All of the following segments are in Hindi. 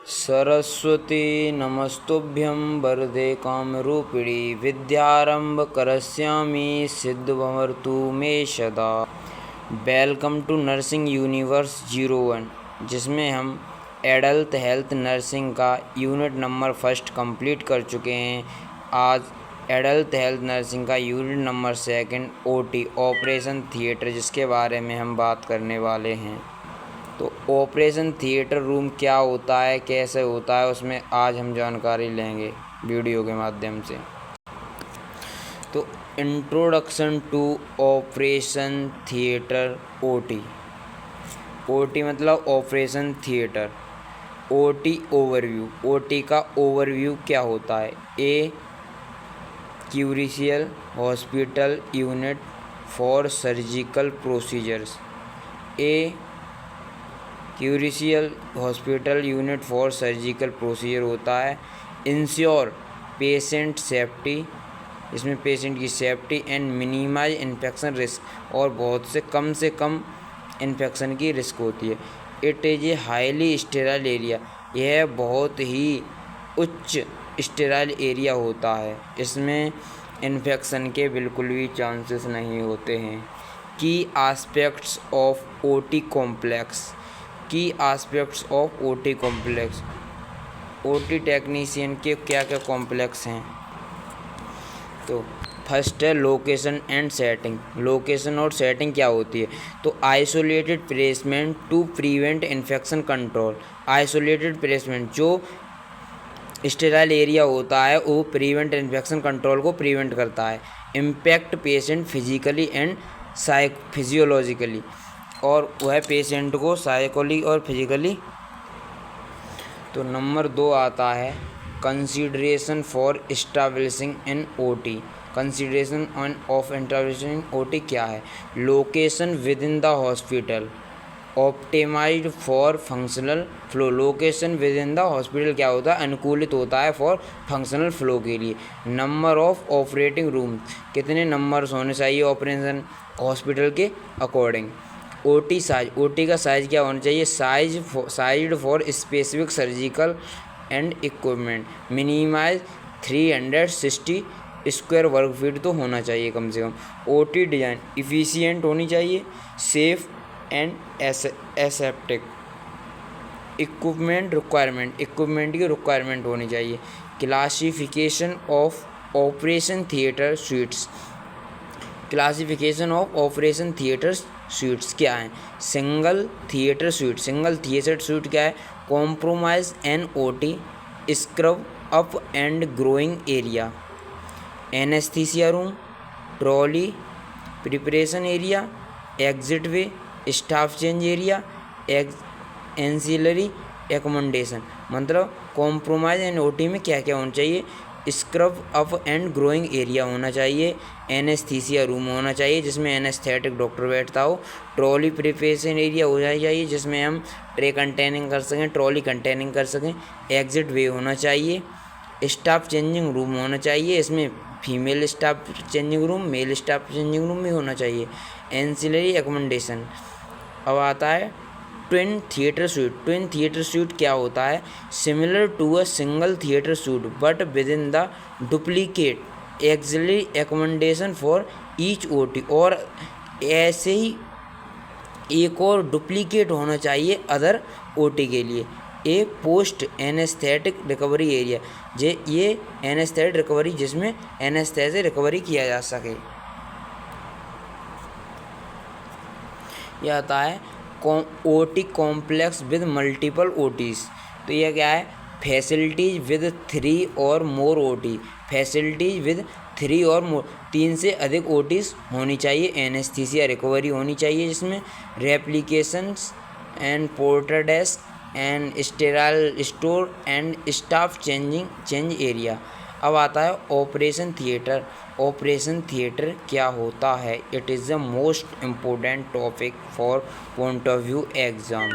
सरस्वती नमस्तुभ्यं वरदे कामरूपिणी विद्यारंभ करस्यामि सिद्धमवतु मे सदा। वेलकम टू नर्सिंग यूनिवर्स 01, जिसमें हम एडल्ट हेल्थ नर्सिंग का यूनिट नंबर फर्स्ट कंप्लीट कर चुके हैं। आज एडल्ट हेल्थ नर्सिंग का unit number second OT operation theatre, जिसके बारे में हम बात करने वाले हैं। तो ऑपरेशन थिएटर रूम क्या होता है, कैसे होता है, उसमें आज हम जानकारी लेंगे वीडियो के माध्यम से। तो introduction to operation theatre OT. OT मतलब operation theatre. OT overview. OT का ओवरव्यू क्या होता है? A crucial hospital unit for surgical procedures. A crucial hospital unit for surgical procedure होता है। इंश्योर पेशेंट सेफ्टी, इसमें पेशेंट की safety and minimise infection risk, और बहुत से कम इन्फेक्शन की रिस्क होती है। It is a highly sterile area, यह बहुत ही उच्च स्टेराइल एरिया होता है। इसमें इन्फेक्शन के बिल्कुल भी चांसेस नहीं होते हैं। Key aspects of OT complex. Key aspects of OT complex. OT technician के क्या क्या कॉम्प्लेक्स हैं? तो फर्स्ट है लोकेशन एंड सेटिंग। लोकेशन और सेटिंग क्या होती है? तो isolated placement to prevent infection control. Isolated placement, जो स्टेराइल एरिया होता है वो प्रिवेंट इन्फेक्शन कंट्रोल को प्रिवेंट करता है। Impact patient physically and physiologically, और वह पेशेंट को साइकोली और फिजिकली। तो नंबर 2 आता है consideration for establishing an OT. Consideration of establishing OT क्या है? Location within the hospital optimized for functional flow. Location within the hospital क्या होता है? अनुकूलित होता है फॉर फंक्शनल फ्लो के लिए। नंबर ऑफ ऑपरेटिंग रूम, कितने नंबर्स होने चाहिए ऑपरेशन हॉस्पिटल के अकॉर्डिंग। ओटी साइज, ओटी का साइज क्या होना चाहिए? Sized for specific surgical and equipment. Minimize 360 square वर्ग फीट तो होना चाहिए कम से कम। ओटी डिज़ाइन इफ़िशियंट होनी चाहिए, safe and aseptic. Equipment requirement, equipment की रिक्वायरमेंट होनी चाहिए। Classification of operation theatre suites. Classification of operation theatre suites क्या है? Single theatre suite. Single theatre suite क्या है? Compromise an OT, scrub up and growing area, anaesthesia room, trolley, preparation area, exit way, staff change area, ancillary accommodation. मतलब कॉम्प्रोमाइज एंड ओटी में क्या क्या होना चाहिए? Scrub up and growing area होना चाहिए, एनेस्थीसिया रूम होना चाहिए जिसमें एनेस्थेटिक डॉक्टर बैठता हो, ट्रॉली प्रिपरेशन एरिया हो चाहिए जिसमें हम ट्रे कंटेनिंग कर सकें, ट्रॉली कंटेनिंग कर सकें, एग्जिट वे होना चाहिए, स्टाफ चेंजिंग रूम होना चाहिए, इसमें female staff changing room, male staff changing room भी होना चाहिए, एंसिलरी एकोमोडेशन। अब आता है twin theatre suite. Twin theatre suite क्या होता है? Similar to a single theatre suite but within the duplicate ancillary accommodation for each OT. और ऐसे ही एक और डुप्लीकेट होना चाहिए अदर ओटी के लिए। ए पोस्ट एनेस्थेटिक रिकवरी एरिया, ये एनेस्थेटिक रिकवरी जिसमें एनेस्थेसिया रिकवरी किया जा सके। यह आता है OT complex with multiple OTs. तो यह क्या है? फैसिलिटीज विद 3 और मोर ओटी। फैसिलिटीज विद 3 और मोर, 3 से अधिक ओटीज होनी चाहिए। एनेस्थीसिया रिकवरी होनी चाहिए जिसमें replications and porter desk and sterile store and staff change area. अब आता है ऑपरेशन थिएटर। ऑपरेशन थिएटर क्या होता है? It is the most important topic for point of view exam.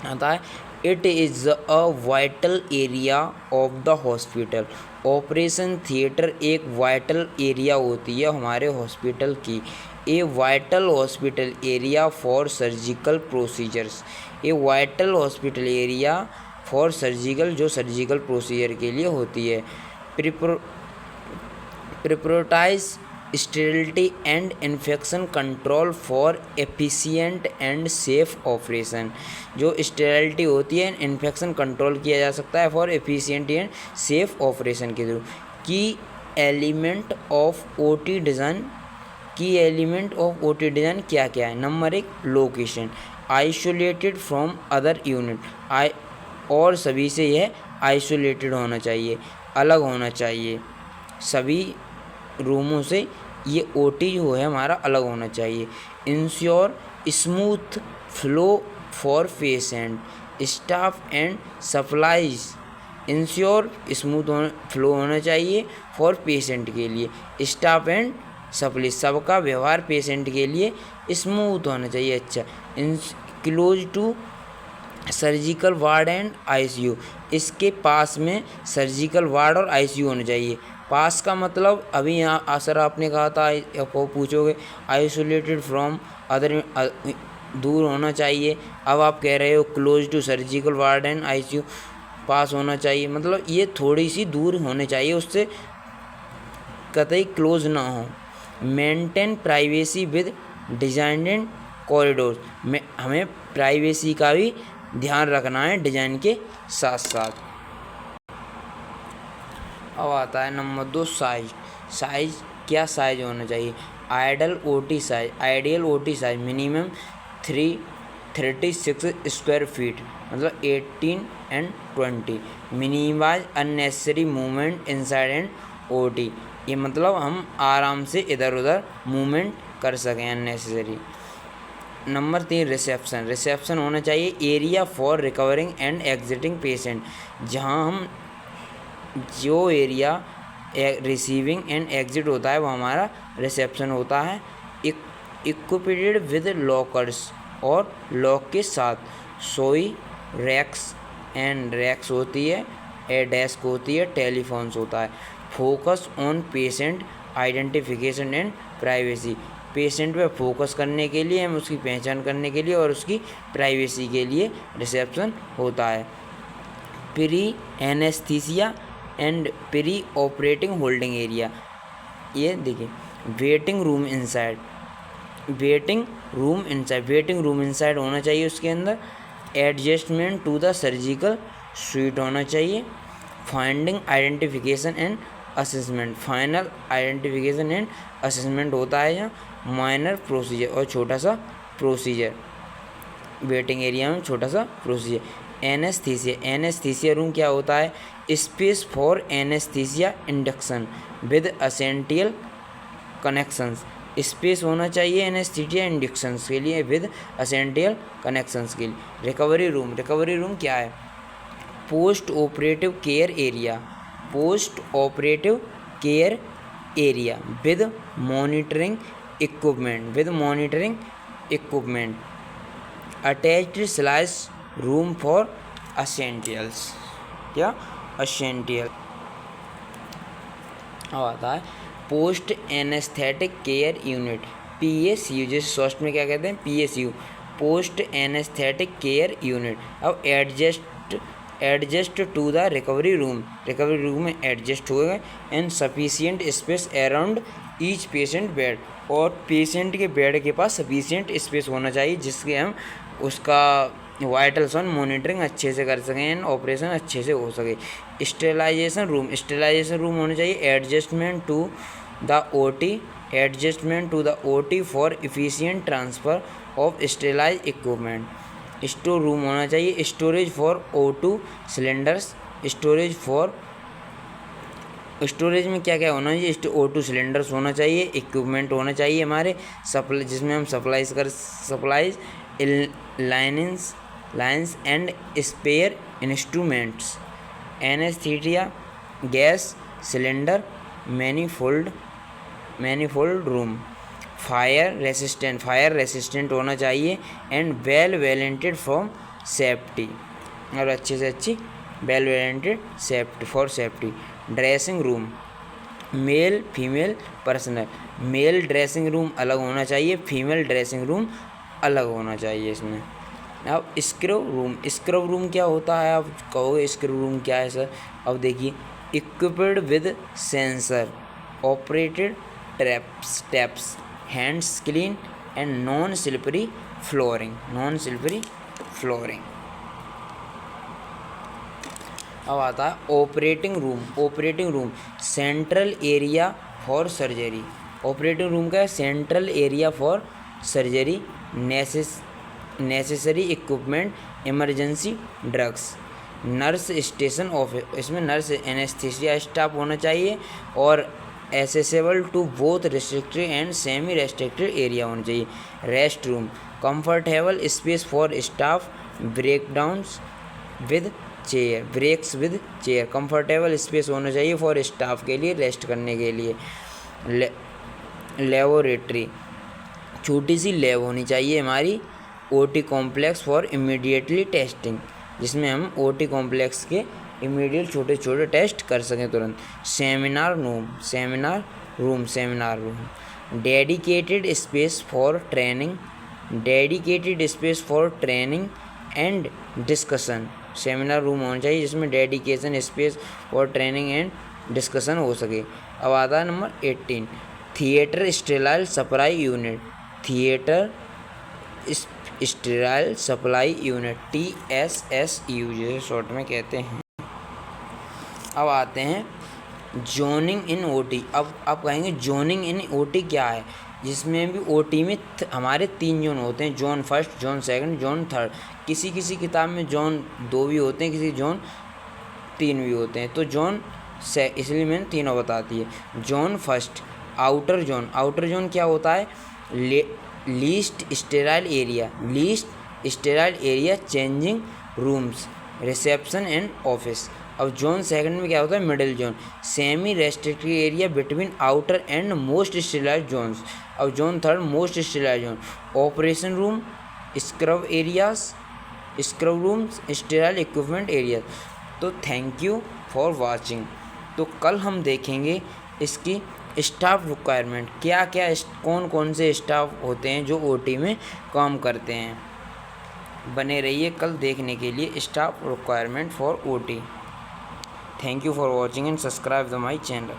आता है it is a vital area of the hospital. Operation theatre एक वाइटल एरिया होती है हमारे हॉस्पिटल की। A vital hospital area for surgical procedures. A vital hospital area for surgical, जो सर्जिकल प्रोसीजर के लिए होती है। Prioritise sterility and infection control for efficient and safe operation, जो स्टेरिलिटी होती है इन्फेक्शन कंट्रोल किया जा सकता है for efficient and safe operation के थ्रू। की एलिमेंट ऑफ ओटी डिज़ाइन, की एलिमेंट ऑफ ओटी डिज़ाइन क्या क्या है? Number 1 location, isolated from other unit, और सभी से यह आइसोलेटेड होना चाहिए, अलग होना चाहिए, सभी रूमों से ये ओटी जो है हमारा अलग होना चाहिए। Ensure smooth flow for patient, staff and supplies, ensure smooth flow होना चाहिए फॉर पेशेंट के लिए, स्टाफ एंड सप्लाई, सबका व्यवहार पेशेंट के लिए स्मूथ होना चाहिए, अच्छा। Close to surgical ward and ICU, इसके पास में सर्जिकल वार्ड और आईसीयू होना चाहिए। पास का मतलब अभी यहाँ सर आपने कहा था, आपको पूछोगे आइसोलेटेड फ्रॉम अदर, दूर होना चाहिए। अब आप कह रहे हो close to surgical ward and ICU, पास होना चाहिए, मतलब ये थोड़ी सी दूर होने चाहिए, उससे कतई क्लोज ना हो। Maintain privacy with designed corridor, में हमें प्राइवेसी का भी ध्यान रखना है डिजाइन के साथ साथ। अब आता है नंबर 2 साइज। साइज क्या साइज होना चाहिए? Ideal OT size minimum 36 square feet, मतलब 18 and 20। Minimize unnecessary movement inside and OT, ये मतलब हम आराम से इधर उधर मूवमेंट कर सकें अननेसेसरी। नंबर 3 रिसेप्शन होना चाहिए, area for recovering and exiting patient, जहाँ हम जो एरिया रिसीविंग एंड एग्जिट होता है वो हमारा रिसेप्शन होता है। इक्विपेड विद लॉकर्स, और लॉक के साथ, सोई रैक्स होती है, डेस्क होती है, टेलीफोन्स होता है। Focus on patient identification and privacy, patient पे फोकस करने के लिए, हम उसकी पहचान करने के लिए और उसकी प्राइवेसी के लिए रिसेप्शन होता है। Pre anaesthesia and pre operating holding area, ये देखिए वेटिंग रूम इनसाइड होना चाहिए, उसके अंदर adjustment to the surgical suite होना चाहिए। Finding identification and assessment, final identification and assessment होता है यहाँ। माइनर प्रोसीजर और छोटा सा प्रोसीजर, वेटिंग एरिया में छोटा सा प्रोसीजर। एनेस्थीसिया रूम क्या होता है? Space for anaesthesia induction with essential connections, space होना चाहिए एनेस्थीसिया इंडक्शंस के लिए विद असेंटियल कनेक्शंस के लिए। रिकवरी रूम क्या है? Post operative care area with monitoring equipment, attached sluice room for essentials, क्या असेंटियल। अब आता है post anaesthetic care unit, PACU, जैसे स्वास्थ्य में क्या कहते हैं PACU, post anaesthetic care unit. अब adjust to the recovery room में एडजस्ट होगा, and sufficient space around each patient bed, और पेशेंट के बेड के पास सफिशिएंट स्पेस होना चाहिए जिसके हम उसका वाइटल्स ऑन मॉनिटरिंग अच्छे से कर सकें एंड ऑपरेशन अच्छे से हो सके। स्टेलाइजेशन रूम होना चाहिए, adjustment to the OT for efficient transfer of sterilize equipment. Store room होना चाहिए, storage for O2 cylinders, storage में क्या क्या होना चाहिए? O2 सिलेंडर्स होना चाहिए, इक्विपमेंट होना चाहिए हमारे सप्लाई, जिसमें हम supplies lines and spare instruments. Anaesthesia gas cylinder, manifold room. Fire resistant होना चाहिए, एंड वेल वेलेंटेड फ्रॉम सेफ्टी, और अच्छे से अच्छी वेल वेलेंटेड safety. Dressing room, male female personnel, male dressing room अलग होना चाहिए, फीमेल ड्रेसिंग रूम अलग होना चाहिए इसमें। अब स्क्रब रूम क्या होता है? आप कहोगे स्क्रब रूम क्या है सर? अब देखिए, equipped with sensor, operated steps, hands clean and non slippery flooring. अब आता है operating room central area for surgery. Operating room का है central area for surgery, necessary equipment, emergency drugs. Nurse station office, इसमें नर्स एनेस्थीसिया स्टाफ होना चाहिए और accessible to both restricted and semi restricted area होना चाहिए। Rest room, comfortable space for staff, breaks with chair, comfortable space होना चाहिए फॉर स्टाफ के लिए रेस्ट करने के लिए। लेबोरेटरी, छोटी सी लैब होनी चाहिए हमारी। OT complex for immediately testing, जिसमें हम ओटी कॉम्प्लेक्स के इमीडिएट छोटे छोटे टेस्ट कर सकें तुरंत। Seminar room, dedicated space for training and discussion. Seminar room होना चाहिए जिसमें dedication space for training and discussion हो सके। अब आता है number 18, theatre sterile supply unit, TSSU जिसे शॉर्ट में कहते हैं। अब आते हैं जोनिंग इन ओटी। अब आप कहेंगे जोनिंग इन ओटी क्या है? जिसमें भी ओटी में हमारे 3 जोन होते हैं, zone first, zone second, zone third. किसी किताब में जोन 2 भी होते हैं, किसी जोन 3 भी होते हैं। तो जोन से इसलिए मैंने तीनों बताती है। जोन फर्स्ट, आउटर जोन क्या होता है? Least sterile area, changing rooms, reception and office. अब जोन सेकंड में क्या होता है? Middle zone, semi restricted area between outer and most sterile zones. अब zone third, most sterile zone, operation room, scrub rooms, sterile equipment area. तो थैंक यू फॉर वाचिंग। तो कल हम देखेंगे इसकी स्टाफ रिक्वायरमेंट, कौन से स्टाफ होते हैं जो ओटी में काम करते हैं। बने रहिए कल देखने के लिए staff requirement for OT. Thank you for watching and subscribe to my channel.